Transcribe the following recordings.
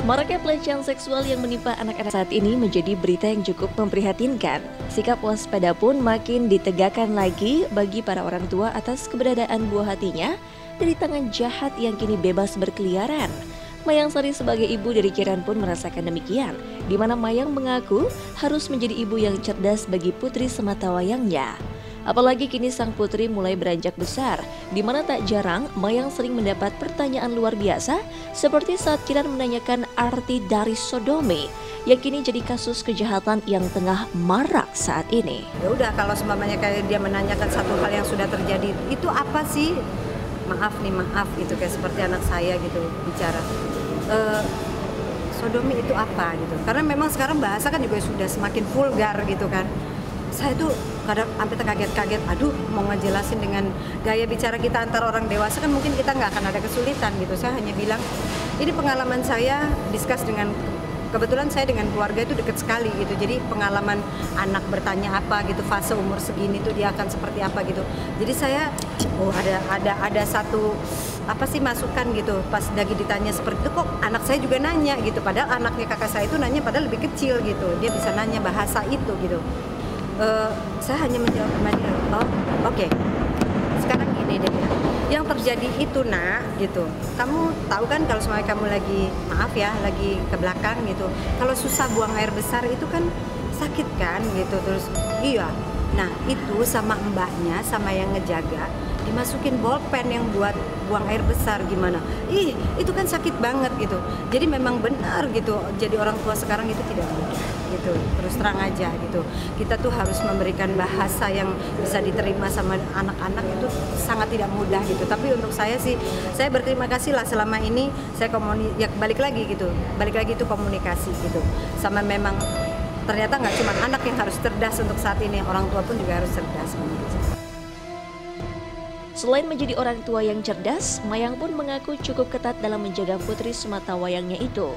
Maraknya pelecehan seksual yang menimpa anak-anak saat ini menjadi berita yang cukup memprihatinkan. Sikap waspada pun makin ditegakkan lagi bagi para orang tua atas keberadaan buah hatinya dari tangan jahat yang kini bebas berkeliaran. Mayang Sari sebagai ibu dari Kiran pun merasakan demikian, di mana Mayang mengaku harus menjadi ibu yang cerdas bagi putri sematawayangnya. Apalagi kini sang putri mulai beranjak besar, di mana tak jarang Mayang sering mendapat pertanyaan luar biasa, seperti saat Kiran menanyakan arti dari sodomi, yang kini jadi kasus kejahatan yang tengah marak saat ini. Ya udah, kalau seumpamanya kayak dia menanyakan satu hal yang sudah terjadi, itu apa sih? Maaf gitu, kayak seperti anak saya gitu bicara. Sodomi itu apa gitu? Karena memang sekarang bahasa kan juga sudah semakin vulgar gitu kan. Saya tuh kadang sampai terkaget-kaget, aduh mau ngejelasin dengan gaya bicara kita antar orang dewasa kan mungkin kita nggak akan ada kesulitan gitu. Saya hanya bilang, ini pengalaman saya discuss dengan, kebetulan saya dengan keluarga itu dekat sekali gitu. Jadi pengalaman anak bertanya apa gitu, fase umur segini tuh dia akan seperti apa gitu. Jadi saya, ada satu apa sih masukan gitu pas lagi ditanya seperti itu, kok anak saya juga nanya gitu. Padahal anaknya kakak saya itu nanya padahal lebih kecil gitu. Dia bisa nanya bahasa itu gitu. Saya hanya menjawab sama dia, oke. Sekarang gini deh, yang terjadi itu nak gitu, kamu tahu kan kalau semuanya kamu lagi, maaf ya, lagi ke belakang gitu, kalau susah buang air besar itu kan sakit kan gitu. Terus iya, nah itu sama mbaknya, sama yang ngejaga, dimasukin bolpen yang buat buang air besar, gimana? Itu kan sakit banget gitu. Jadi memang benar gitu, jadi orang tua sekarang itu tidak mudah gitu, terus terang aja gitu. Kita tuh harus memberikan bahasa yang bisa diterima sama anak-anak, itu sangat tidak mudah gitu. Tapi untuk saya sih, saya berterima kasih lah selama ini saya ya balik lagi itu komunikasi gitu. Sama memang ternyata nggak cuma anak yang harus cerdas untuk saat ini, orang tua pun juga harus cerdas menurut saya. Selain menjadi orang tua yang cerdas, Mayang pun mengaku cukup ketat dalam menjaga putri sematawayangnya itu.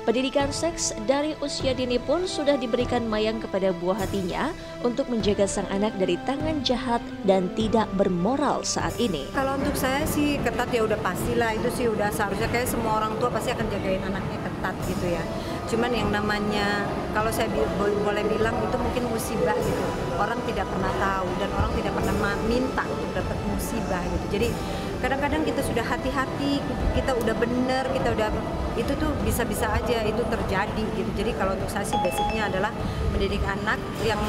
Pendidikan seks dari usia dini pun sudah diberikan Mayang kepada buah hatinya untuk menjaga sang anak dari tangan jahat dan tidak bermoral saat ini. Kalau untuk saya sih ketat ya udah pastilah, itu sih udah seharusnya kayak semua orang tua pasti akan jagain anaknya ketat gitu ya. Cuman yang namanya, kalau saya boleh bilang itu mungkin musibah gitu. Orang tidak pernah tahu dan orang tidak pernah minta untuk dapat musibah gitu. Jadi kadang-kadang kita sudah hati-hati, kita udah bener, kita udah, itu tuh bisa-bisa aja itu terjadi gitu. Jadi kalau untuk saya sih basicnya adalah mendidik anak yang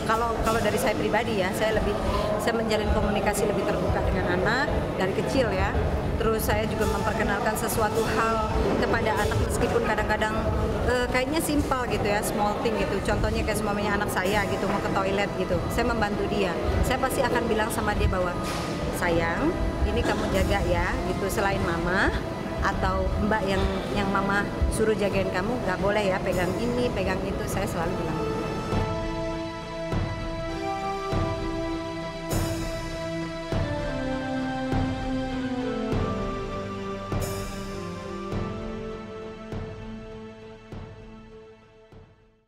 kalau dari saya pribadi ya, saya menjalin komunikasi lebih terbuka dengan anak dari kecil ya. Terus saya juga memperkenalkan sesuatu hal kepada anak meskipun kadang-kadang kayaknya simpel gitu ya, small thing gitu. Contohnya kayak semuanya anak saya gitu mau ke toilet gitu, saya membantu dia. Saya pasti akan bilang sama dia bahwa, sayang, ini kamu jaga ya gitu. Selain mama atau mbak yang mama suruh jagain kamu, nggak boleh ya pegang ini, pegang itu. Saya selalu bilang